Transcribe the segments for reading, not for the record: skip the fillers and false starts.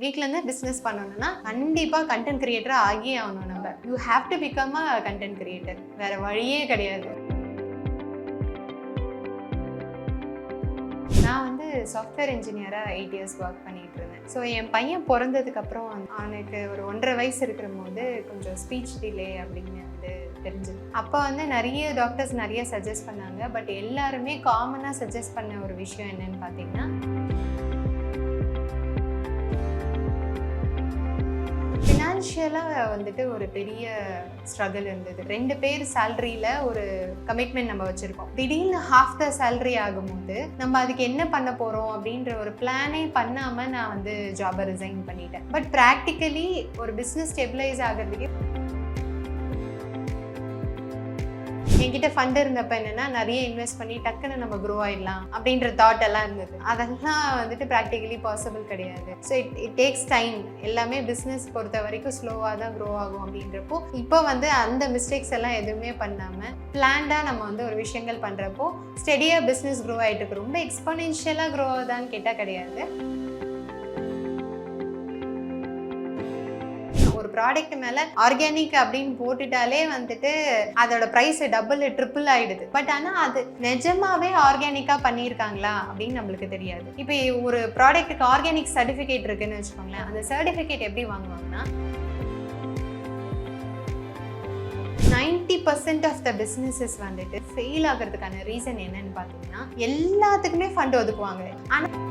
வீட்டிலேருந்து பிஸ்னஸ் பண்ணணும்னா கண்டிப்பாக கண்டென்ட் கிரியேட்டராக ஆகியே ஆகணும். நம்ம you have to become a content creator, வேறு வழியே கிடையாது. நான் வந்து சாஃப்ட்வேர் இன்ஜினியராக 8 இயர்ஸ் ஒர்க் பண்ணிகிட்டு இருந்தேன். ஸோ என் பையன் பிறந்ததுக்கப்புறம் அவனுக்கு ஒரு 1.5 வயசு இருக்கிற போது கொஞ்சம் ஸ்பீச் டிலே அப்படின்னு வந்து தெரிஞ்சுது. அப்போ வந்து நிறைய டாக்டர்ஸ் நிறைய சஜஸ்ட் பண்ணாங்க. பட் எல்லாருமே காமனாக சஜஸ்ட் பண்ண ஒரு விஷயம் என்னன்னு பார்த்தீங்கன்னா, ஃபினான்ஷியலாக வந்துட்டு ஒரு பெரிய ஸ்ட்ரகிள் இருந்தது. 2 பேர் சேலரியில் ஒரு கமிட்மெண்ட் நம்ம வச்சுருக்கோம். திடீர்னு ஹாஃப் த சேலரி ஆகும்போது நம்ம அதுக்கு என்ன பண்ண போகிறோம் அப்படின்ற ஒரு பிளானே பண்ணாமல் நான் வந்து ஜாபை ரிசைன் பண்ணிட்டேன். பட் ப்ராக்டிக்கலி ஒரு பிஸ்னஸ் ஸ்டெபிளைஸ் ஆகிறதுக்கு என்கிட்ட ஃபண்ட் இருந்தப்ப என்னன்னா நிறைய இன்வெஸ்ட் பண்ணி டக்குன்னு நம்ம க்ரோ ஆயிடலாம் அப்படின்ற தாட் எல்லாம் இருந்தது. அதெல்லாம் வந்துட்டு ப்ராக்டிகலி பாசிபிள் கிடையாது. So it takes time. எல்லாமே பிஸ்னஸ் பொறுத்த வரைக்கும் ஸ்லோவாக தான் க்ரோ ஆகும். அப்படின்றப்போ இப்போ வந்து அந்த மிஸ்டேக்ஸ் எல்லாம் எதுவுமே பண்ணாமல் பிளான்டாக நம்ம வந்து ஒரு விஷயங்கள் பண்ணுறப்போ ஸ்டெடியாக பிஸ்னஸ் க்ரோ ஆகிட்டு இருக்கு. ரொம்ப எக்ஸ்போனென்ஷியலாக க்ரோ ஆகுதான்னு கேட்டால் கிடையாது. ஒரு ப்ராடக்ட் மேலே ஆர்கானிக் அப்படின்னு போட்டுட்டாலே வந்துட்டு அதோட ப்ரைஸ் டபுள் ட்ரிபிள் ஆயிடுது. பட் ஆனால் அது நிஜமாவே ஆர்கானிக்காக பண்ணியிருக்காங்களா அப்படின்னு நம்மளுக்கு தெரியாது. இப்போ ஒரு ப்ராடக்ட்டுக்கு ஆர்கானிக் சர்டிஃபிகேட் இருக்குன்னு வச்சுக்கோங்களேன். அந்த சர்டிஃபிகேட் எப்படி வாங்குவாங்கன்னா 90% ஆஃப் த பிஸ்னஸஸ் வந்துட்டு ஃபெயில் ஆகிறதுக்கான ரீசன் என்னன்னு பார்த்தீங்கன்னா, எல்லாத்துக்குமே ஃபண்ட் ஒதுக்குவாங்க. ஆனால்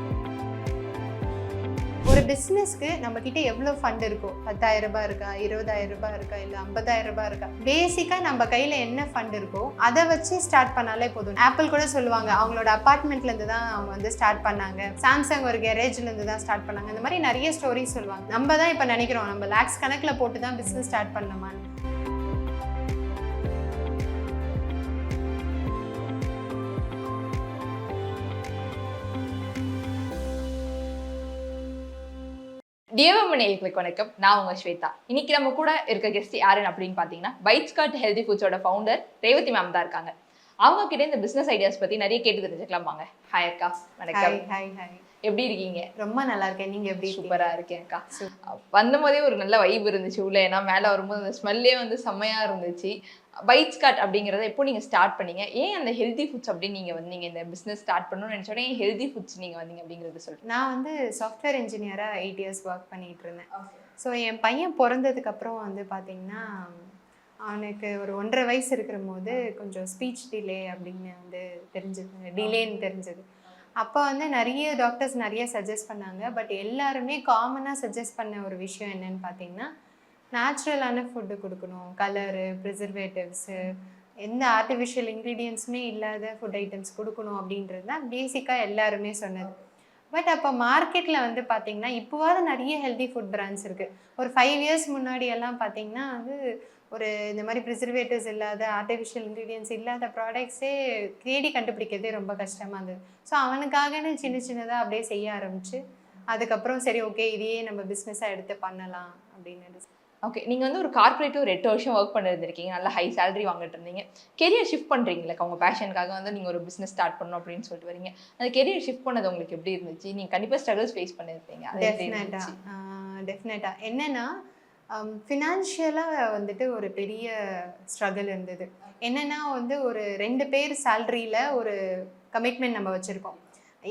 ஒரு பிஸ்னஸ்க்கு நம்ம கிட்ட எவ்வளோ ஃபண்ட் இருக்கோ, 10,000 ரூபாய் இருக்கா, 20,000 ரூபாய் இருக்கா, இல்லை 50,000 ரூபாய் இருக்கா, பேசிக்காக நம்ம கையில் என்ன ஃபண்ட் இருக்கோ அதை வச்சு ஸ்டார்ட் பண்ணாலே போதும். ஆப்பிள் கூட சொல்லுவாங்க அவங்களோட அப்பார்ட்மெண்ட்லேருந்து தான் அவங்க வந்து ஸ்டார்ட் பண்ணாங்க, சாம்சங் ஒரு கேரேஜ்லேருந்து தான் ஸ்டார்ட் பண்ணாங்க. இந்த மாதிரி நிறைய ஸ்டோரிஸ் சொல்லுவாங்க. நம்ம தான் இப்போ நினைக்கிறோம் நம்ம லேக்ஸ் கணக்கில் போட்டு தான் பிஸ்னஸ் ஸ்டார்ட் பண்ணலாமான்னு. டிஎம்என்ஏக்களுக்கு வணக்கம். நான் உங்க ஸ்வேதா. இன்னைக்கு நம்ம கூட இருக்க கெஸ்ட் யாருன்னு அப்படின்னு பார்த்தீங்கன்னா, பைட்ஸ் காட் ஹெல்தி ஃபுட்ஸோட ஃபவுண்டர் ரேவதி மேம் தான் இருக்காங்க. அவங்க கிட்ட இந்த பிசினஸ் ஐடியாஸ் பத்தி நிறைய கேட்டு தெரிஞ்சுக்கலாம் வாங்க. ஹாய் அக்கா. வணக்கம். Hi hi. எப்படி இருக்கீங்க? ரொம்ப நல்லா இருக்கேன். நீங்க எப்படி? சூப்பரா இருக்கேன் அக்கா. வந்த போதே ஒரு நல்ல வைப் இருந்துச்சு உள்ள. ஏன்னா மேலே வரும்போது அந்த ஸ்மெல்லே வந்து செம்மையா இருந்துச்சு. பைட்ஸ் காட் அப்படிங்கிறத எப்போ நீங்க ஸ்டார்ட் பண்ணீங்க? ஏன் அந்த ஹெல்தி ஃபுட்ஸ் அப்படின்னு நீங்க வந்தீங்க? இந்த பிசினஸ் ஸ்டார்ட் பண்ணணும்னு நினைச்சோட ஏன் ஹெல்தி ஃபுட்ஸ் நீங்க வந்தீங்க அப்படிங்கறத சொல்லுங்க. நான் வந்து சாஃப்ட்வேர் இன்ஜினியராக 8 இயர்ஸ் ஒர்க் பண்ணிட்டு இருந்தேன். ஸோ என் பையன் பிறந்ததுக்கப்புறம் வந்து பார்த்தீங்கன்னா, அவனுக்கு ஒரு 1.5 வயசு இருக்கிற போது கொஞ்சம் ஸ்பீச் டிலே அப்படின்னு வந்து தெரிஞ்சது, டிலேன்னு தெரிஞ்சது. அப்போ வந்து நிறைய டாக்டர்ஸ் நிறைய சஜஸ்ட் பண்ணாங்க. பட் எல்லாருமே காமனாக சஜஸ்ட் பண்ண ஒரு விஷயம் என்னன்னு பார்த்தீங்கன்னா, நேச்சுரலான ஃபுட்டு கொடுக்கணும், கலரு, ப்ரிசர்வேட்டிவ்ஸு, எந்த ஆர்டிஃபிஷியல் இன்க்ரீடியன்ஸுமே இல்லாத ஃபுட் ஐட்டம்ஸ் கொடுக்கணும் அப்படின்றது தான் பேசிக்காக எல்லாருமே சொன்னது. பட் அப்போ மார்க்கெட்டில் வந்து பார்த்திங்கன்னா, இப்போவாது நிறைய ஹெல்தி ஃபுட் பிராண்ட்ஸ் இருக்குது. ஒரு 5 இயர்ஸ் முன்னாடியெல்லாம் பார்த்திங்கன்னா வந்து ஒரு இந்த மாதிரி ப்ரிசர்வேட்டிவ்ஸ் இல்லாத, ஆர்டிஃபிஷியல் இன்க்ரீடியன்ஸ் இல்லாத ப்ராடக்ட்ஸே தேடி கண்டுபிடிக்கிறதே ரொம்ப கஷ்டமாக இருந்தது. ஸோ அவனுக்காகன்னு சின்ன சின்னதாக அப்படியே செய்ய ஆரம்பிச்சு, அதுக்கப்புறம் சரி ஓகே இதையே நம்ம பிஸ்னஸாக எடுத்து பண்ணலாம் அப்படின்னு. ஓகே, நீங்கள் வந்து ஒரு கார்பரேட்டிவ் ஒரு 8 வருஷம் ஒர்க் பண்ணிருந்திருக்கீங்க, நல்லா ஹை சேலரி வாங்கிட்டு இருந்தீங்க. கெரியர் ஷிஃப்ட் பண்ணுறீங்களா? உங்கள் பேஷனுக்காக வந்து நீங்கள் ஒரு பிஸ்னஸ் ஸ்டார்ட் பண்ணணும் அப்படின்னு சொல்லிட்டு வரீங்க. அந்த கெரியர் ஷிஃப்ட் பண்ணது உங்களுக்கு எப்படி இருந்துச்சு? நீங்கள் கண்டிப்பாக ஸ்ட்ரகிள்ஸ் ஃபேஸ் பண்ணியிருப்பீங்க. டெஃபினட்டாக என்னென்னா, ஃபினான்ஷியலாக வந்துட்டு ஒரு பெரிய ஸ்ட்ரகிள் இருந்தது. என்னென்னா வந்து ஒரு 2 பேர் சேலரியில் ஒரு கமிட்மெண்ட் நம்ம வச்சுருக்கோம்.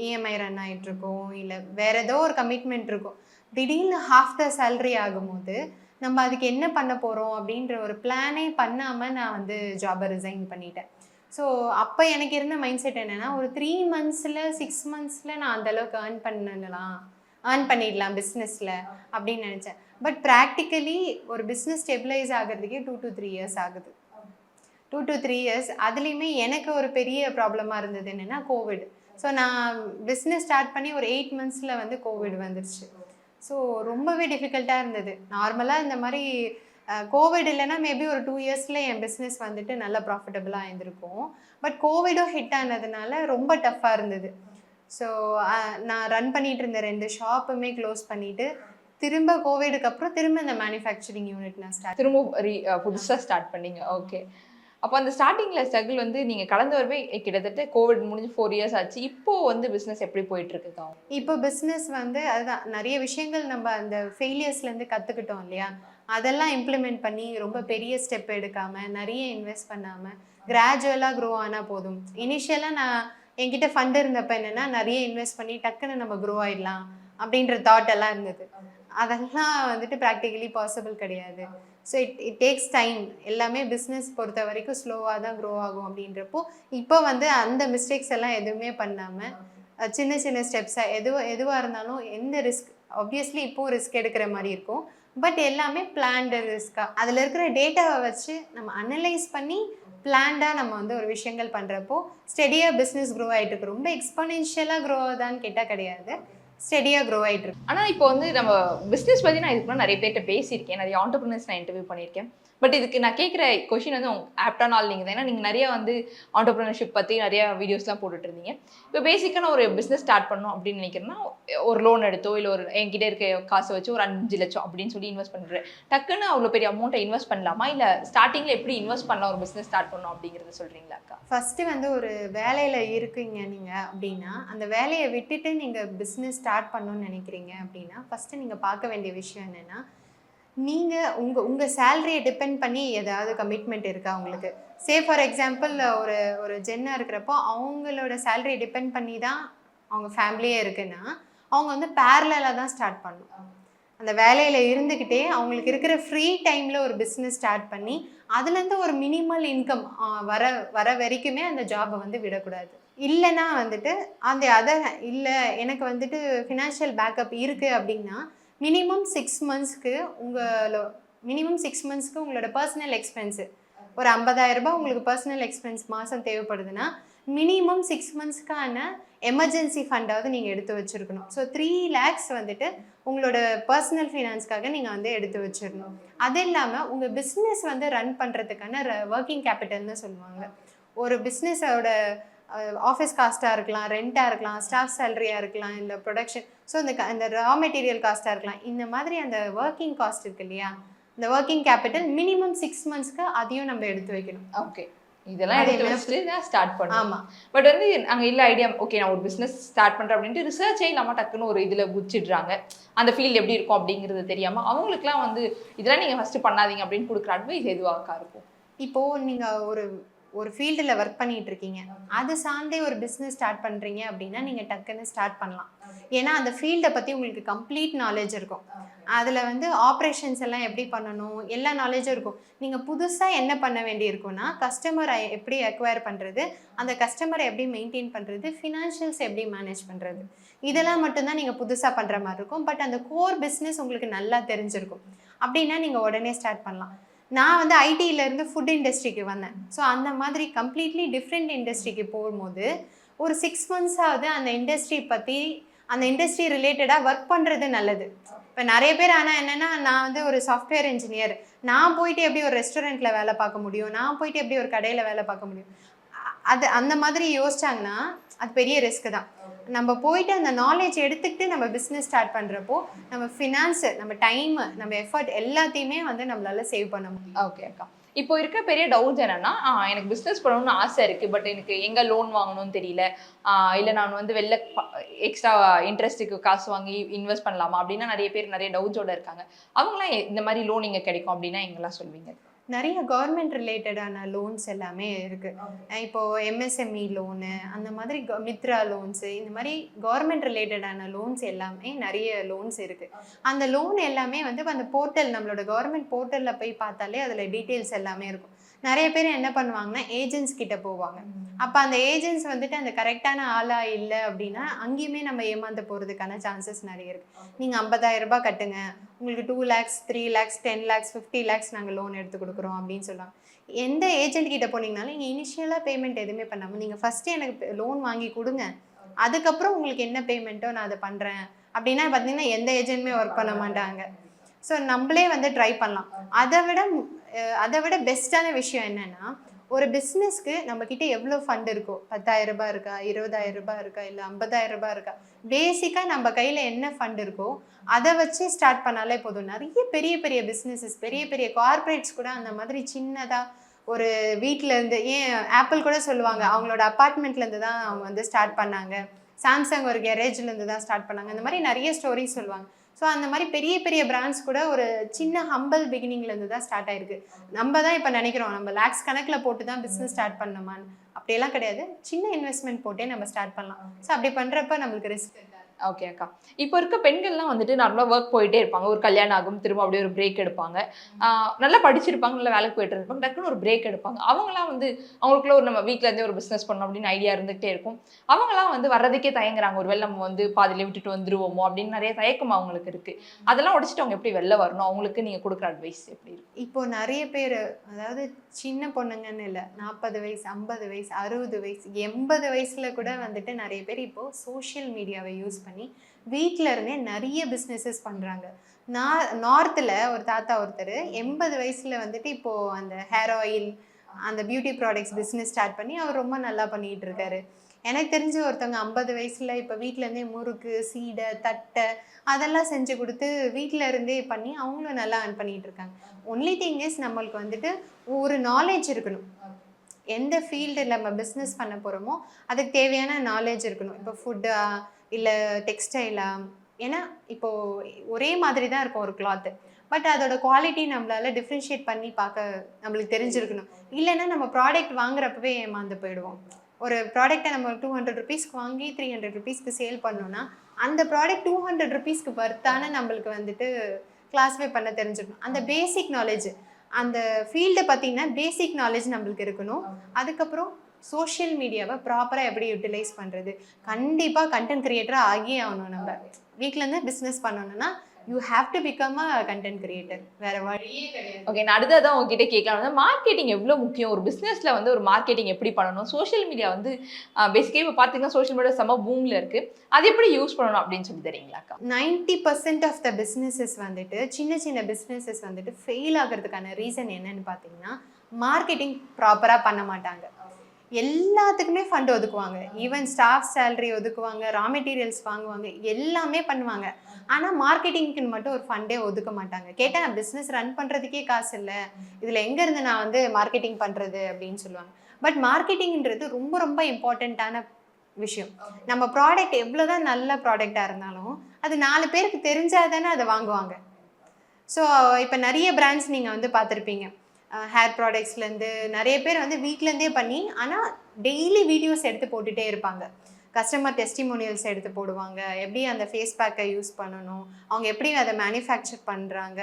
இஎம்ஐ ரன் ஆகிட்டுருக்கோம், இல்லை வேறு ஏதோ ஒரு கமிட்மெண்ட் இருக்கும். திடீர்னு ஹாஃப் த சேலரி ஆகும்போது நம்ம அதுக்கு என்ன பண்ண போகிறோம் அப்படின்ற ஒரு பிளானே பண்ணாமல் நான் வந்து ஜாபை ரிசைன் பண்ணிட்டேன். ஸோ அப்போ எனக்கு இருந்த மைண்ட் செட் என்னென்னா, ஒரு 3 மந்த்ஸில் 6 மந்த்ஸில் நான் அந்தளவுக்கு ஏர்ன் பண்ணிடலாம் பிஸ்னஸில் அப்படின்னு நினச்சேன். பட் ப்ராக்டிக்கலி ஒரு பிஸ்னஸ் ஸ்டெபிளைஸ் ஆகிறதுக்கே 2 to 3 இயர்ஸ் ஆகுது. 2 to 3 இயர்ஸ். அதுலேயுமே எனக்கு ஒரு பெரிய ப்ராப்ளமாக இருந்தது என்னென்னா கோவிட். ஸோ நான் பிஸ்னஸ் ஸ்டார்ட் பண்ணி ஒரு 8 மந்த்ஸில் வந்து கோவிட் வந்துருச்சு. ஸோ ரொம்பவே டிஃபிகல்ட்டாக இருந்தது. நார்மலாக இந்த மாதிரி கோவிட் இல்லைன்னா மேபி ஒரு 2 இயர்ஸில் என் பிஸ்னஸ் வந்துட்டு நல்லா ப்ராஃபிட்டபுளாக இருந்திருக்கும். பட் கோவிடும் ஹிட் ஆனதுனால ரொம்ப டஃப்பாக இருந்தது. ஸோ நான் ரன் பண்ணிகிட்டு இருந்த 2 ஷாப்புமே க்ளோஸ் பண்ணிவிட்டு திரும்ப கோவிடுக்கு அப்புறம் திரும்ப இந்த மேனுஃபேக்சரிங் யூனிட் நான் திரும்ப புதுசாக ஸ்டார்ட் பண்ணீங்க. ஓகே, அப்போ அந்த ஸ்டார்டிங்ல ஸ்ட்ரகிள் வந்து நீங்க கடந்து வரவே கிட்டத்தட்ட கோவிட் முடிஞ்சு 4 இயர்ஸ் ஆச்சு. இப்போ வந்து பிசினஸ் எப்படி போயிட்டு இருக்குக்கா? இப்போ பிஸ்னஸ் வந்து அதுதான் நிறைய விஷயங்கள் நம்ம அந்த ஃபெயிலியர்ஸ்லேருந்து கற்றுக்கிட்டோம் இல்லையா? அதெல்லாம் இம்ப்ளிமெண்ட் பண்ணி ரொம்ப பெரிய ஸ்டெப் எடுக்காம நிறைய இன்வெஸ்ட் பண்ணாமல் கிராஜுவலாக க்ரோ ஆனால் போதும். இனிஷியலாக நான் என்கிட்ட ஃபண்ட் இருந்தப்போ என்னென்னா நிறைய இன்வெஸ்ட் பண்ணி டக்குன்னு நம்ம க்ரோ ஆயிடலாம் அப்படின்ற தாட் எல்லாம் இருந்தது. அதெல்லாம் வந்துட்டு ப்ராக்டிக்கலி பாசிபிள் கிடையாது. So it takes time. எல்லாமே பிஸ்னஸ் பொறுத்த வரைக்கும் ஸ்லோவாக தான் க்ரோ ஆகும். அப்படின்றப்போ இப்போ வந்து அந்த மிஸ்டேக்ஸ் எல்லாம் எதுவுமே பண்ணாமல் சின்ன சின்ன ஸ்டெப்ஸாக எதுவாக இருந்தாலும் எந்த ரிஸ்க் ஆப்வியஸ்லி இப்போது ரிஸ்க் எடுக்கிற மாதிரி இருக்கும். பட் எல்லாமே பிளான்டு ரிஸ்க்காக அதில் இருக்கிற டேட்டாவை வச்சு நம்ம அனலைஸ் பண்ணி பிளான்டாக நம்ம வந்து ஒரு விஷயங்கள் பண்ணுறப்போ ஸ்டெடியாக பிஸ்னஸ் க்ரோ ஆகிட்டு இருக்கு. ரொம்ப எக்ஸ்பனென்ஷியலாக க்ரோ ஆகுதான்னு கேட்டால் கிடையாது, ஸ்டெடியாக க்ரோ ஆகிட்டு இருக்கு. ஆனால் இப்போ வந்து நம்ம பிஸ்னஸ் பற்றி நான் இதுக்கு நிறைய பேர்கிட்ட பேசியிருக்கேன், நிறைய ஆண்டர்பிரினர்ஸ் நான் இன்டர்வியூ பண்ணியிருக்கேன். பட் இதுக்கு நான் கேட்குற கொஷின் வந்து ஆப்டான ஆள் நீங்கள் தான். ஏன்னா நீங்கள் நிறைய வந்து ஆண்டர்பிரினர்ஷிப் பற்றி நிறைய வீடியோஸ்லாம் போட்டுட்டு இருந்தீங்க. இப்போ பேசிக்கான ஒரு பிஸ்னஸ் ஸ்டார்ட் பண்ணணும் அப்படின்னு நினைக்கிறேன்னா ஒரு லோன் எடுத்தோ இல்லை ஒரு என்கிட்ட இருக்க காசை வச்சு ஒரு 5 லட்சம் அப்படின்னு சொல்லி இன்வெஸ்ட் பண்ணுறேன். டக்குன்னு அவ்வளோ பெரிய அமௌண்ட்டை இன்வெஸ்ட் பண்ணலாமா, இல்லை ஸ்டார்டிங்கில் எப்படி இன்வெஸ்ட் பண்ணலாம் ஒரு பிஸ்னஸ் ஸ்டார்ட் பண்ணணும் அப்படிங்கிறத சொல்கிறீங்களாக்கா? ஃபஸ்ட்டு வந்து ஒரு வேலையில் இருக்கீங்க நீங்கள் அப்படின்னா அந்த வேலையை விட்டுட்டு நீங்கள் பிஸ்னஸ் ஸ்டார்ட் பண்ணணும்னு நினைக்கிறீங்க அப்படின்னா ஃபஸ்ட்டு நீங்கள் பார்க்க வேண்டிய விஷயம் என்னென்னா, நீங்கள் உங்கள் சேலரியை டிபெண்ட் பண்ணி ஏதாவது கமிட்மெண்ட் இருக்கா உங்களுக்கு? ஃபார் எக்ஸாம்பிள் ஒரு ஜென்னாக இருக்கிறப்போ அவங்களோட சேலரியை டிபெண்ட் பண்ணி தான் அவங்க ஃபேமிலியே இருக்குன்னா அவங்க வந்து பேரலாக தான் ஸ்டார்ட் பண்ணணும். அந்த வேலையில் இருந்துக்கிட்டே அவங்களுக்கு இருக்கிற ஃப்ரீ டைமில் ஒரு பிஸ்னஸ் ஸ்டார்ட் பண்ணி அதுலேருந்து ஒரு மினிமல் இன்கம் வர வரைக்குமே அந்த ஜாபை வந்து விடக்கூடாது. இல்லைன்னா வந்துட்டு இல்லை எனக்கு வந்துட்டு ஃபினான்ஷியல் பேக்கப் இருக்குது அப்படின்னா மினிமம் 6 மந்த்ஸ்க்கு உங்களோட பர்சனல் எக்ஸ்பென்ஸு ஒரு 50,000 ரூபாய் உங்களுக்கு பர்சனல் எக்ஸ்பென்ஸ் மாதம் தேவைப்படுதுன்னா மினிமம் 6 மந்த்ஸ்க்கான எமர்ஜென்சி ஃபண்டாவது நீங்கள் எடுத்து வச்சுருக்கணும். ஸோ 3 lakhs வந்துட்டு உங்களோட பர்சனல் ஃபினான்ஸ்க்காக நீங்கள் வந்து எடுத்து வச்சிடணும். அது இல்லாமல் உங்கள் பிஸ்னஸ் வந்து ரன் பண்ணுறதுக்கான ஒர்க்கிங் கேபிட்டல்னு சொல்லுவாங்க. ஒரு பிஸ்னஸோட ஆஃபீஸ் காஸ்ட்டாக இருக்கலாம், ரெண்ட்டாக இருக்கலாம், ஸ்டாஃப் சேலரியாக இருக்கலாம், இல்லை ப்ரொடக்ஷன், ஸோ இந்த ரா மெட்டீரியல் காஸ்ட்டாக இருக்கலாம். இந்த மாதிரி அந்த ஒர்க்கிங் காஸ்ட் இருக்கு இல்லையா, இந்த ஒர்க்கிங் கேபிட்டல் மினிமம் 6 மந்த்ஸ்க்கு அதையும் நம்ம எடுத்து வைக்கணும். ஓகே, இதெல்லாம் எடுத்து வச்சுட்டு தான் ஸ்டார்ட் பண்ணணும். ஆமாம். பட் வந்து அங்கே இல்லை ஐடியா, ஓகே நான் ஒரு பிஸ்னஸ் ஸ்டார்ட் பண்ணுறேன் அப்படின்ட்டு ரிசர்ச்சே இல்லாமல் டக்குன்னு ஒரு இதில் குச்சிடுறாங்க. அந்த ஃபீல்டு எப்படி இருக்கும் அப்படிங்கிறது தெரியாமல் அவங்களுக்குலாம் வந்து இதெல்லாம் நீங்கள் ஃபஸ்ட்டு பண்ணாதீங்க அப்படின்னு கொடுக்குற அட்வைஸ் எதுவாக இருக்கும்? இப்போது நீங்கள் ஒரு ஃபீல்டில் ஒர்க் பண்ணிகிட்டு இருக்கீங்க, அது சார்ந்தே ஒரு பிஸ்னஸ் ஸ்டார்ட் பண்ணுறீங்க அப்படின்னா நீங்கள் டக்குன்னு ஸ்டார்ட் பண்ணலாம். ஏன்னா அந்த ஃபீல்டை பற்றி உங்களுக்கு கம்ப்ளீட் நாலேஜ் இருக்கும். அதில் வந்து ஆப்ரேஷன்ஸ் எல்லாம் எப்படி பண்ணணும் எல்லா நாலேஜும் இருக்கும். நீங்கள் புதுசாக என்ன பண்ண வேண்டியிருக்குன்னா கஸ்டமரை எப்படி அக்வயர் பண்ணுறது, அந்த கஸ்டமரை எப்படி மெயின்டைன் பண்ணுறது, ஃபினான்ஷியல்ஸ் எப்படி மேனேஜ் பண்ணுறது, இதெல்லாம் மட்டும்தான் நீங்கள் புதுசாக பண்ணுற மாதிரி இருக்கும். பட் அந்த கோர் பிஸ்னஸ் உங்களுக்கு நல்லா தெரிஞ்சிருக்கும் அப்படின்னா நீங்கள் உடனே ஸ்டார்ட் பண்ணலாம். நான் வந்து ஐடியிலேருந்து ஃபுட் இண்டஸ்ட்ரிக்கு வந்தேன். ஸோ அந்த மாதிரி கம்ப்ளீட்லி டிஃப்ரெண்ட் இண்டஸ்ட்ரிக்கு போகும்போது ஒரு 6 மந்த்ஸாவது அந்த இண்டஸ்ட்ரி ரிலேட்டடாக ஒர்க் பண்ணுறது நல்லது. இப்போ நிறைய பேர் ஆனால் என்னென்னா, நான் வந்து ஒரு சாஃப்ட்வேர் இன்ஜினியர், நான் போயிட்டு எப்படி ஒரு ரெஸ்டாரண்ட்டில் வேலை பார்க்க முடியும், நான் போயிட்டு எப்படி ஒரு கடையில் வேலை பார்க்க முடியும், அந்த மாதிரி யோசிச்சாங்கன்னா அது பெரிய ரிஸ்க்கு தான். நம்ம போயிட்டு அந்த நாலேஜ் எடுத்துக்கிட்டு நம்ம பிஸ்னஸ் ஸ்டார்ட் பண்ணுறப்போ நம்ம ஃபினான்ஸு, நம்ம டைமு, நம்ம எஃபர்ட் எல்லாத்தையுமே வந்து நம்மளால சேவ் பண்ண முடியும். ஓகே அக்கா, இப்போ இருக்க பெரிய டவுட்ஸ் என்னன்னா, எனக்கு பிஸ்னஸ் பண்ணணும்னு ஆசை இருக்குது, பட் எனக்கு எங்கே லோன் வாங்கணும்னு தெரியல, இல்லை நான் வந்து வெளில எக்ஸ்ட்ரா இன்ட்ரெஸ்ட்டுக்கு காசு வாங்கி இன்வெஸ்ட் பண்ணலாமா அப்படின்னா நிறைய பேர் நிறைய டவுட்ஸோடு இருக்காங்க. அவங்களாம் இந்த மாதிரி லோன் இங்கே கிடைக்கும் அப்படின்னா எங்கெல்லாம் சொல்வீங்க? நிறைய கவர்மெண்ட் ரிலேட்டடான லோன்ஸ் எல்லாமே இருக்குது. இப்போது எம்எஸ்எம்இ லோனு, அந்த மாதிரி மித்ரா லோன்ஸு, இந்த மாதிரி கவர்மெண்ட் ரிலேட்டடான லோன்ஸ் எல்லாமே நிறைய லோன்ஸ் இருக்குது. அந்த லோன் எல்லாமே வந்து அந்த போர்ட்டல், நம்மளோட கவர்மெண்ட் போர்ட்டலில் போய் பார்த்தாலே அதில் டீட்டெயில்ஸ் எல்லாமே இருக்கும். நிறைய பேர் என்ன பண்ணுவாங்கன்னா ஏஜென்ட்ஸ் கிட்ட போவாங்க. அப்போ அந்த ஏஜென்ட்ஸ் வந்துட்டு அந்த கரெக்டான ஆளாக இல்லை அப்படின்னா அங்கேயுமே நம்ம ஏமாந்து போகிறதுக்கான சான்சஸ் நிறைய இருக்குது. நீங்கள் 50,000 ரூபாய் கட்டுங்க, உங்களுக்கு 2 lakhs 3 lakhs 10 lakhs 50 lakhs நாங்கள் லோன் எடுத்து கொடுக்குறோம் அப்படின்னு சொல்லுவாங்க. எந்த ஏஜென்ட் கிட்ட போனீங்கனாலும் நீங்கள் இனிஷியலாக பேமெண்ட் எதுவுமே பண்ணாமல் நீங்கள் ஃபஸ்ட்டு எனக்கு லோன் வாங்கி கொடுங்க, அதுக்கப்புறம் உங்களுக்கு என்ன பேமெண்ட்டோ நான் அதை பண்ணுறேன் அப்படின்னா பார்த்தீங்கன்னா எந்த ஏஜென்ட்டுமே ஒர்க் பண்ண மாட்டாங்க. ஸோ நம்மளே வந்து ட்ரை பண்ணலாம். அதை விட பெஸ்ட்டான விஷயம் என்னென்னா, ஒரு பிஸ்னஸ்க்கு நம்மக்கிட்ட எவ்வளோ ஃபண்ட் இருக்கோ, 10,000 ரூபாய் இருக்கா, 20,000 ரூபாய் இருக்கா, இல்லை 50,000 ரூபாய் இருக்கா, பேசிக்காக நம்ம கையில் என்ன ஃபண்ட் இருக்கோ அதை வச்சு ஸ்டார்ட் பண்ணாலே போதும். நிறைய பெரிய பெரிய பிஸ்னஸஸ், பெரிய பெரிய கார்பரேட்ஸ் கூட அந்த மாதிரி சின்னதாக ஒரு வீட்டில் இருந்து ஏன் ஆப்பிள் கூட சொல்லுவாங்க அவங்களோட அப்பார்ட்மெண்ட்லேருந்து தான் அவங்க வந்து ஸ்டார்ட் பண்ணாங்க, சாம்சங் ஒரு கேரேஜ்லேருந்து தான் ஸ்டார்ட் பண்ணாங்க, இந்த மாதிரி நிறைய ஸ்டோரிஸ் சொல்லுவாங்க. ஸோ அந்த மாதிரி பெரிய பெரிய பிராண்ட்ஸ் கூட ஒரு சின்ன ஹம்பிள் பிகினிங்லேருந்து தான் ஸ்டார்ட் ஆயிருக்கு. நம்ம தான் இப்போ நினைக்கிறோம் நம்ம லேக்ஸ் கணக்கில் போட்டு தான் பிஸ்னஸ் ஸ்டார்ட் பண்ணணுமான்னு. அப்படியெல்லாம் கிடையாது, சின்ன இன்வெஸ்ட்மெண்ட் போட்டே நம்ம ஸ்டார்ட் பண்ணலாம். ஸோ அப்படி பண்ணுறப்ப நம்மளுக்கு ரிஸ்க் இருக்காது. ஓகே அக்கா. இப்போ இருக்க பெண்கள்லாம் வந்துட்டு நார்மலாக ஒர்க் போயிட்டே இருப்பாங்க. ஒரு கல்யாணம் ஆகும், திரும்ப அப்படியே ஒரு பிரேக் எடுப்பாங்க. நல்லா படிச்சிருப்பாங்க, நல்லா வேலைக்கு போயிட்டு இருப்பாங்க, டக்குன்னு ஒரு பிரேக் எடுப்பாங்க. அவங்களாம் வந்து அவங்களுக்குள்ள ஒரு நம்ம வீட்டில் இருந்தே ஒரு பிஸ்னஸ் பண்ணணும் அப்படின்னு ஐடியா இருந்துகிட்டே இருக்கும். அவங்களாம் வந்து வர்றதுக்கே தயங்குறாங்க. ஒரு வேளை நம்ம வந்து பாதியிலே விட்டுட்டு வந்துருவோமோ அப்படின்னு நிறைய தயக்கம் அவங்களுக்கு இருக்கு. அதெல்லாம் உடைச்சிட்டு அவங்க எப்படி வெளில வரணும்? அவங்களுக்கு நீங்கள் கொடுக்குற அட்வைஸ் எப்படி இருக்கும்? இப்போ நிறைய பேர், அதாவது சின்ன பொண்ணுங்கன்னு இல்லை, 40 வயசு, 50 வயசு, 60 வயசு, 80 வயசுல கூட வந்துட்டு நிறைய பேர் இப்போ சோஷியல் மீடியாவை யூஸ் பண்ணி வீட்டில் இருந்தே நிறைய பிஸ்னஸஸ் பண்ணுறாங்க. நார்த்தில் ஒரு தாத்தா ஒருத்தர் 80 வயசில் வந்துட்டு இப்போது அந்த ஹேர் ஆயில், அந்த பியூட்டி ப்ராடக்ட்ஸ் பிஸ்னஸ் ஸ்டார்ட் பண்ணி அவர் ரொம்ப நல்லா பண்ணிகிட்டு இருக்காரு. எனக்கு தெரிஞ்ச ஒருத்தவங்க 50 வயசில் இப்போ வீட்டிலேருந்தே முறுக்கு, சீடை, தட்டை அதெல்லாம் செஞ்சு கொடுத்து வீட்டில் இருந்தே பண்ணி அவங்களும் நல்லா earn பண்ணிகிட்டு இருக்காங்க. ஒன்லி திங் இஸ் நம்மளுக்கு வந்துட்டு ஒரு நாலேஜ் இருக்கணும். எந்த ஃபீல்டில் நம்ம பிஸ்னஸ் பண்ண போகிறோமோ அதுக்கு தேவையான நாலேஜ் இருக்கணும். இப்போ ஃபுட்டா இல்லை டெக்ஸ்டைலா, ஏன்னா இப்போது ஒரே மாதிரி தான் இருக்கும் ஒரு கிளாத்து, பட் அதோட குவாலிட்டி நம்மளால டிஃப்ரென்ஷியேட் பண்ணி பார்க்க நம்மளுக்கு தெரிஞ்சிருக்கணும். இல்லைன்னா நம்ம ப்ராடக்ட் வாங்குறப்பவே ஏமாந்து போயிடுவோம். ஒரு ப்ராடக்டை நம்ம 200 ருபீஸ்க்கு வாங்கி 300 ருபீஸ்க்கு சேல் பண்ணோன்னா அந்த ப்ராடக்ட் 200 ருபீஸ்க்கு வர்த்தான நம்மளுக்கு வந்துட்டு கிளாஸிஃபை பண்ண தெரிஞ்சிருக்கணும். அந்த பேசிக் நாலேஜ், அந்த ஃபீல்டை பார்த்தீங்கன்னா பேசிக் நாலேஜ் நம்மளுக்கு இருக்கணும். அதுக்கப்புறம் சோஷியல் மீடியாவை ப்ராப்பராக எப்படி யூட்டிலைஸ் பண்ணுறது. கண்டிப்பாக கண்டென்ட் கிரியேட்டராக ஆகியே ஆகணும். நம்ம வீட்டிலேருந்து பிஸ்னஸ் பண்ணணும்னா you have to become a content creator, வேறு வழியே கிடையாது. ஓகே, நான் அடுத்ததான் உங்ககிட்ட கேட்கலாம். மார்க்கெட்டிங் எவ்வளோ முக்கியம்? ஒரு பிஸ்னஸில் வந்து ஒரு மார்க்கெட்டிங் எப்படி பண்ணணும்? சோஷியல் மீடியா வந்து பேசிக்காக இப்போ பார்த்தீங்கன்னா சோஷியல் மீடியா செம்ம பூமில் இருக்குது. அது எப்படி யூஸ் பண்ணணும் அப்படின்னு சொல்லி தரீங்களாக்கா? 90% ஆஃப் த பிஸ்னஸஸ் வந்துட்டு சின்ன சின்ன பிஸ்னஸஸ் வந்துட்டு ஃபெயில் ஆகிறதுக்கான ரீசன் என்னன்னு பார்த்தீங்கன்னா மார்க்கெட்டிங் ப்ராப்பராக பண்ண மாட்டாங்க. எல்லாத்துக்குமே ஃபண்ட் ஒதுக்குவாங்க, ஈவன் ஸ்டாஃப் சேலரி ஒதுக்குவாங்க, ரா மெட்டீரியல்ஸ் வாங்குவாங்க, எல்லாமே பண்ணுவாங்க. ஆனால் மார்க்கெட்டிங்க்குன்னு மட்டும் ஒரு ஃபண்டே ஒதுக்க மாட்டாங்க. கேட்டால் நான் பிஸ்னஸ் ரன் பண்ணுறதுக்கே காசு இல்லை, இதில் எங்கேருந்து நான் வந்து மார்க்கெட்டிங் பண்ணுறது அப்படின்னு சொல்லுவாங்க. பட் மார்க்கெட்டிங்ன்றது ரொம்ப ரொம்ப இம்பார்ட்டண்ட்டான விஷயம். நம்ம ப்ராடக்ட் எவ்வளோதான் நல்ல ப்ராடக்டாக இருந்தாலும் அது 4 பேருக்கு தெரிஞ்சால் தானே அதை வாங்குவாங்க. ஸோ இப்போ நிறைய பிராண்ட்ஸ் நீங்கள் வந்து பார்த்துருப்பீங்க, ஹேர் ப்ராடக்ட்ஸ்லேருந்து நிறைய பேர் வந்து வீட்டிலேருந்தே பண்ணி ஆனால் டெய்லி வீடியோஸ் எடுத்து போட்டுகிட்டே இருப்பாங்க. கஸ்டமர் டெஸ்டிமோனியல்ஸ் எடுத்து போடுவாங்க, எப்படி அந்த ஃபேஸ் பேக்கை யூஸ் பண்ணணும், அவங்க எப்படி அதை மேனுஃபேக்சர் பண்ணுறாங்க,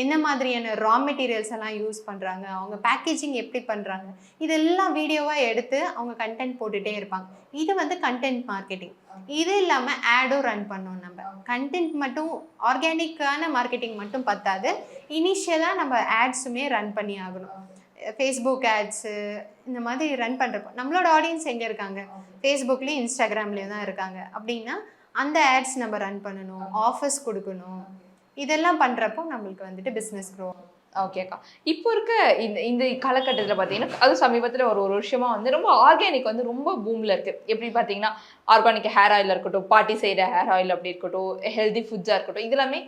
என்ன மாதிரியான ரா மெட்டீரியல்ஸ் எல்லாம் யூஸ் பண்ணுறாங்க, அவங்க பேக்கேஜிங் எப்படி பண்ணுறாங்க, இதெல்லாம் வீடியோவாக எடுத்து அவங்க கண்டென்ட் போட்டுகிட்டே இருப்பாங்க. இது வந்து கண்டென்ட் மார்க்கெட்டிங். இது இல்லாமல் ஆடும் ரன் பண்ணோம். நம்ம கண்டென்ட் மட்டும், ஆர்கானிக்கான மார்க்கெட்டிங் மட்டும் பத்தாது, இனிஷியலாக நம்ம ஆட்ஸுமே ரன் பண்ணி ஆகணும். ஃபேஸ்புக் ஆட்ஸு இந்த மாதிரி ரன் பண்ணுறப்போ நம்மளோட ஆடியன்ஸ் எங்கே இருக்காங்க, ஃபேஸ்புக்லேயும் இன்ஸ்டாகிராம்லேயும் தான் இருக்காங்க. அப்படின்னா அந்த ஆட்ஸ் நம்ம ரன் பண்ணணும், ஆஃபர்ஸ் கொடுக்கணும். இதெல்லாம் பண்ணுறப்போ நம்மளுக்கு வந்துட்டு பிஸ்னஸ் க்ரோ. ஓகேக்கா. இப்போ இருக்க இந்த இந்த காலகட்டத்தில் பார்த்தீங்கன்னா அது சமீபத்தில் ஒரு வருஷமா வந்து ரொம்ப ஆர்கானிக் வந்து ரொம்ப பூமில் இருக்குது. எப்படி பார்த்தீங்கன்னா ஆர்கானிக் ஹேர் ஆயில் இருக்கட்டும், பாட்டி செய்கிற ஹேர் ஆயில் அப்படி இருக்கட்டும், ஹெல்தி ஃபுட்ஸாக இருக்கட்டும், இதெல்லாமே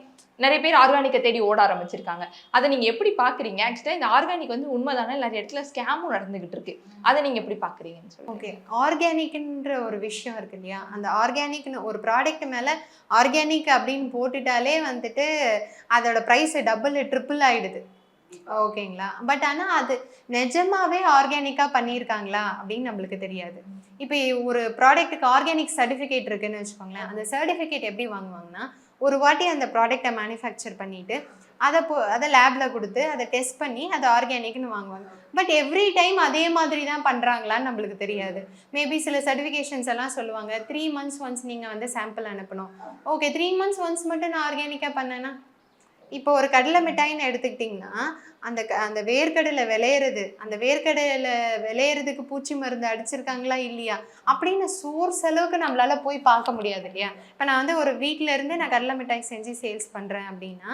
நிறைய பேர் ஆர்கானிக்கை தேடி ஓட ஆரம்பிச்சிருக்காங்க. அதை நீங்கள் எப்படி பார்க்குறீங்க? ஆக்சுவலாக இந்த ஆர்கானிக் வந்து உண்மைதானே, நிறைய இடத்துல ஸ்கேமும் நடந்துகிட்டு இருக்கு, அதை நீங்கள் எப்படி பார்க்குறீங்கன்னு சொல்லி. ஓகே, ஆர்கானிக்ன்ற ஒரு விஷயம் இருக்கு இல்லையா, அந்த ஆர்கானிக்னு ஒரு ப்ராடக்ட் மேலே ஆர்கானிக் அப்படின்னு போட்டுட்டாலே வந்துட்டு அதோட ப்ரைஸ் டபுள் ட்ரிபிள் ஆகிடுது. ஓகேங்களா? பட் ஆனால் அது நிஜமாவே ஆர்கானிக்காக பண்ணியிருக்காங்களா அப்படின்னு நம்மளுக்கு தெரியாது. இப்போ ஒரு ப்ராடக்ட்டுக்கு ஆர்கானிக் சர்டிஃபிகேட் இருக்குன்னு வச்சுக்கோங்களேன். அந்த சர்டிஃபிகேட் எப்படி வாங்குவாங்கன்னா, ஒரு வாட்டி அந்த ப்ராடக்டை மேனுஃபேக்சர் பண்ணிவிட்டு அதை லேபில் கொடுத்து அதை டெஸ்ட் பண்ணி அதை ஆர்கானிக்னு வாங்குவாங்க. பட் எவ்ரி டைம் அதே மாதிரி தான் பண்ணுறாங்களான்னு நம்மளுக்கு தெரியாது. மேபி சில சர்டிஃபிகேஷன்ஸ் எல்லாம் சொல்லுவாங்க 3 months ஒன்ஸ் நீங்கள் வந்து சாம்பிள் அனுப்பணும். ஓகே, 3 months ஒன்ஸ் மட்டும் நான் ஆர்கானிக்காக பண்ணேன்னா, இப்போ ஒரு கடலை மிட்டாயின்னு எடுத்துக்கிட்டிங்கன்னா அந்த வேர்க்கடலை விளையிறது, அந்த வேர்க்கடலை விளையிறதுக்கு பூச்சி மருந்து அடிச்சிருக்காங்களா இல்லையா அப்படின்னு சோர்ஸ் அளவுக்கு நம்மளால போய் பார்க்க முடியாது இல்லையா. இப்போ நான் வந்து ஒரு வீட்டில இருந்து நான் கடலை மிட்டாய் செஞ்சு சேல்ஸ் பண்ணுறேன் அப்படின்னா,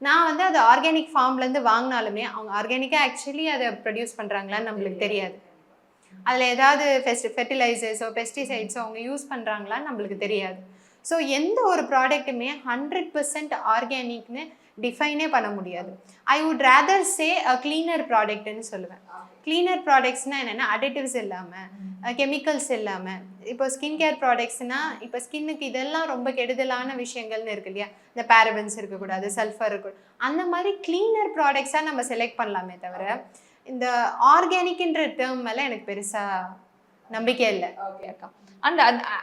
நான் வந்து அது ஆர்கானிக் ஃபார்ம்லேருந்து வாங்கினாலுமே அவங்க ஆர்கானிக்காக ஆக்சுவலி அதை ப்ரொடியூஸ் பண்ணுறாங்களான்னு நம்மளுக்கு தெரியாது. அதில் ஏதாவது ஃபெர்டிலைசர்ஸோ பெஸ்டிசைட்ஸோ அவங்க யூஸ் பண்ணுறாங்களான்னு நம்மளுக்கு தெரியாது. ஸோ எந்த ஒரு ப்ராடக்ட்டுமே 100% ஆர்கானிக்னு டிஃபைனே பண்ண முடியாது. I would rather say a cleaner ப்ராடக்ட்னு சொல்லுவேன். கிளீனர் ப்ராடக்ட்ஸ்னால் என்னென்னா அடிட்டிவ்ஸ் இல்லாமல் கெமிக்கல்ஸ் இல்லாமல். இப்போ ஸ்கின் கேர் ப்ராடக்ட்ஸ்னால் இப்போ ஸ்கின்னுக்கு இதெல்லாம் ரொம்ப கெடுதலான விஷயங்கள்னு இருக்கு இல்லையா, இந்த பேரபன்ஸ் இருக்கக்கூடாது, சல்ஃபர் இருக்கக்கூடாது, அந்த மாதிரி கிளீனர் ப்ராடக்ட்ஸாக நம்ம செலக்ட் பண்ணலாமே தவிர இந்த ஆர்கானிக்ன்ற டேர்ம் மேலே எனக்கு பெருசாக நம்பிக்கை இல்லை. ஓகே அக்கா. அண்ட்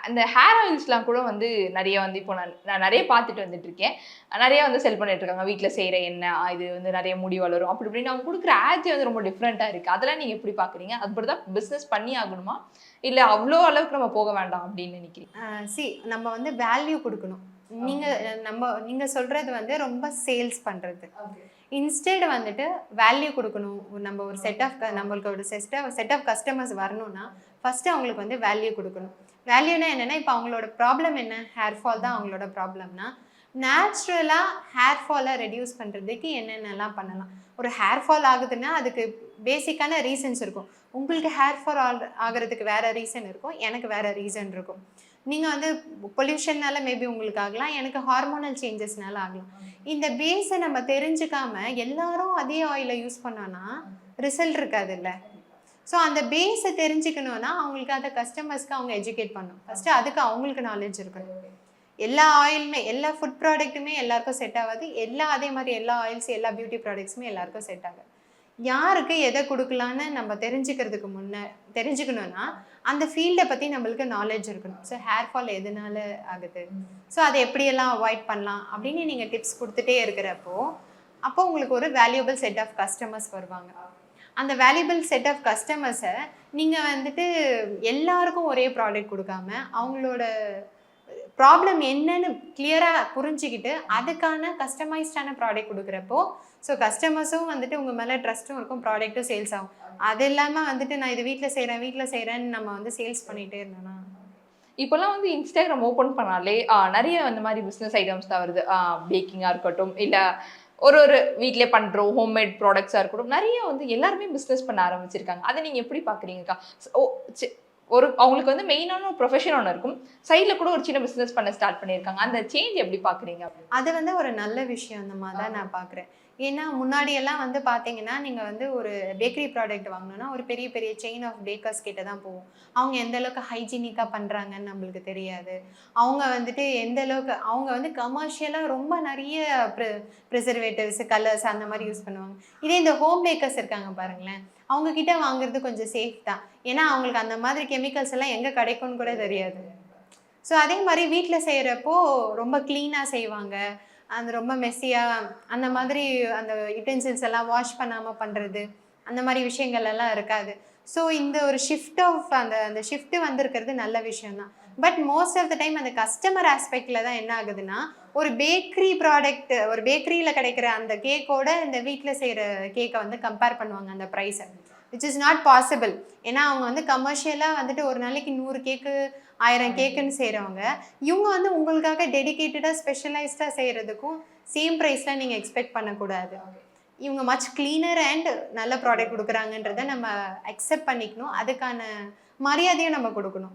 அந்த ஹேர் ஆயில்ஸ்லாம் கூட வந்து நிறைய வந்து இப்போ நான் நிறைய பார்த்துட்டு வந்துட்டு இருக்கேன். நிறைய வந்து செல் பண்ணிட்டு இருக்காங்க. வீட்டில் செய்கிற எண்ணெய் இது வந்து நிறைய முடி வளரும் அப்படி இப்படின்னு அவங்க கொடுக்குற ஆட்ஸ் வந்து ரொம்ப டிஃப்ரெண்ட்டாக இருக்குது. அதெல்லாம் நீங்கள் எப்படி பார்க்குறீங்க? அப்படி தான் பிஸ்னஸ் பண்ணி ஆகணுமா இல்லை அவ்வளோ அளவுக்கு நம்ம போக வேண்டாம் அப்படின்னு நினைக்கிறீங்க? நம்ம வந்து வேல்யூ கொடுக்கணும். நீங்கள் சொல்கிறது வந்து ரொம்ப சேல்ஸ் பண்ணுறது. இன்ஸ்டெட் வந்துட்டு வேல்யூ கொடுக்கணும். நம்ம ஒரு நம்மளுக்கு ஒரு செட் ஆஃப் கஸ்டமர்ஸ் வரணும்னா ஃபஸ்ட்டு அவங்களுக்கு வந்து வேல்யூ கொடுக்கணும். வேல்யூனா என்னென்னா, இப்போ அவங்களோட ப்ராப்ளம் என்ன, ஹேர் ஃபால் தான் அவங்களோட ப்ராப்ளம்னா நேச்சுரலாக ஹேர் ஃபாலை ரெடியூஸ் பண்ணுறதுக்கு என்னென்னலாம் பண்ணலாம். ஒரு ஹேர் ஃபால் ஆகுதுன்னா அதுக்கு பேசிக்கான ரீசன்ஸ் இருக்கும். உங்களுக்கு ஹேர் ஃபால் ஆகிறதுக்கு வேறு ரீசன் இருக்கும், எனக்கு வேறு ரீசன் இருக்கும். நீங்கள் வந்து பொல்யூஷன்னால மேபி உங்களுக்கு ஆகலாம், எனக்கு ஹார்மோனல் சேஞ்சஸ்னால ஆகலாம். இந்த பேஸை நம்ம தெரிஞ்சுக்காம எல்லாரும் அதே ஆயிலை யூஸ் பண்ணோன்னா ரிசல்ட் இருக்காது இல்லை. ஸோ அந்த பேஸை தெரிஞ்சுக்கணுன்னா அவங்களுக்கு அதை கஸ்டமர்ஸ்க்கு அவங்க எஜுகேட் பண்ணணும். ஃபஸ்ட்டு அதுக்கு அவங்களுக்கு நாலேஜ் இருக்கணும். எல்லா ஆயிலுமே எல்லா ஃபுட் ப்ராடக்ட்டுமே எல்லாருக்கும் செட் ஆகாது. அதே மாதிரி எல்லா ஆயில்ஸ் எல்லா பியூட்டி ப்ராடக்ட்ஸுமே எல்லாருக்கும் செட் ஆகாது. யாருக்கு எதை கொடுக்கலான்னு நம்ம தெரிஞ்சுக்கணுன்னா அந்த ஃபீல்டை பற்றி நம்மளுக்கு நாலேஜ் இருக்கணும். ஸோ ஹேர் ஃபால் எதனால ஆகுது, ஸோ அதை எப்படியெல்லாம் அவாய்ட் பண்ணலாம் அப்படின்னு நீங்கள் டிப்ஸ் கொடுத்துட்டே இருக்கிறப்போ உங்களுக்கு ஒரு வேல்யூபிள் செட் ஆஃப் கஸ்டமர்ஸ் வருவாங்க. அந்த வேல்யூபிள் செட் ஆஃப் கஸ்டமர்ஸை நீங்கள் வந்துட்டு எல்லாருக்கும் ஒரே ப்ராடக்ட் கொடுக்காம அவங்களோட ப்ராப்ளம் என்னன்னு கிளியராக புரிஞ்சுக்கிட்டு அதுக்கான கஸ்டமைஸ்டான ப்ராடக்ட் கொடுக்குறப்போ ஸோ கஸ்டமர்ஸும் வந்துட்டு உங்கள் மேலே ட்ரஸ்ட்டும் இருக்கும், ப்ராடக்ட்டும் சேல்ஸ் ஆகும். அது இல்லாமல் வந்துட்டு நான் இது வீட்டில் செய்கிறேன்னு நம்ம வந்து சேல்ஸ் பண்ணிகிட்டே இருந்தோம்னா இப்போல்லாம் வந்து இன்ஸ்டாகிராம் ஓப்பன் பண்ணாலே நிறைய அந்த மாதிரி பிஸ்னஸ் ஐட்டம்ஸ் தான் வருது. பேக்கிங்காக இருக்கட்டும், இல்லை ஒரு வீட்டிலே பண்ணுறோம் ஹோம்மேட் ப்ராடக்ட்ஸாக இருக்கட்டும், நிறைய வந்து எல்லாருமே பிஸ்னஸ் பண்ண ஆரம்பிச்சிருக்காங்க. அதை நீங்கள் எப்படி பார்க்குறீங்கக்கா? அவங்களுக்கு வந்து மெயினான ஒரு ப்ரொஃபஷன் ஒன்று இருக்கும், சைடில் கூட ஒரு சின்ன பிஸ்னஸ் பண்ண ஸ்டார்ட் பண்ணியிருக்காங்க. அந்த சேஞ்ச் எப்படி பார்க்குறீங்க? அது வந்து ஒரு நல்ல விஷயம் அந்த மாதிரி தான் நான் பார்க்குறேன். ஏன்னா முன்னாடியெல்லாம் வந்து பார்த்தீங்கன்னா நீங்கள் வந்து ஒரு பேக்கரி ப்ராடக்ட் வாங்கணுன்னா ஒரு பெரிய பெரிய செயின் ஆஃப் பேக்கர்ஸ் கிட்ட தான் போவோம். அவங்க எந்த அளவுக்கு ஹைஜீனிக்காக பண்ணுறாங்கன்னு நம்மளுக்கு தெரியாது. அவங்க வந்துட்டு எந்த அளவுக்கு அவங்க வந்து கமர்ஷியலாக ரொம்ப நிறைய ப்ரிசர்வேட்டிவ்ஸ் கலர்ஸ் அந்த மாதிரி யூஸ் பண்ணுவாங்க. இதே இந்த ஹோம் பேக்கர்ஸ் இருக்காங்க பாருங்களேன், அவங்கக்கிட்ட வாங்குறது கொஞ்சம் சேஃப் தான். ஏன்னா அவங்களுக்கு அந்த மாதிரி கெமிக்கல்ஸ் எல்லாம் எங்கே கிடைக்கும்னு கூட தெரியாது. ஸோ அதே மாதிரி வீட்டில் செய்கிறப்போ ரொம்ப க்ளீனாக செய்வாங்க. அந்த ரொம்ப மெஸ்ஸியாக அந்த மாதிரி அந்த யுட்டென்சில்ஸ் எல்லாம் வாஷ் பண்ணாமல் பண்ணுறது அந்த மாதிரி விஷயங்கள் எல்லாம் இருக்காது. ஸோ இந்த ஒரு அந்த ஷிஃப்ட்டு வந்திருக்கிறது நல்ல விஷயம்தான். But most of the time அந்த கஸ்டமர் ஆஸ்பெக்டில் தான் என்ன ஆகுதுன்னா, ஒரு பேக்கரி ப்ராடக்ட் ஒரு பேக்கரியில் கிடைக்கிற அந்த கேக்கோட இந்த வீட்டில் செய்கிற கேக்கை வந்து கம்பேர் பண்ணுவாங்க அந்த ப்ரைஸை, விச் இஸ் நாட் பாசிபிள். ஏன்னா அவங்க வந்து கமர்ஷியலாக வந்துட்டு ஒரு நாளைக்கு 100 கேக்கு 1000 கேக்குன்னு செய்கிறவங்க, இவங்க வந்து உங்களுக்காக டெடிக்கேட்டடாக ஸ்பெஷலைஸ்டாக செய்கிறதுக்கும் சேம் ப்ரைஸில் நீங்கள் எக்ஸ்பெக்ட் பண்ணக்கூடாது. இவங்க மச் க்ளீனர் அண்ட் நல்ல ப்ராடக்ட் கொடுக்குறாங்கன்றதை நம்ம அக்செப்ட் பண்ணிக்கணும். அதுக்கான மரியாதையும் நம்ம கொடுக்கணும்.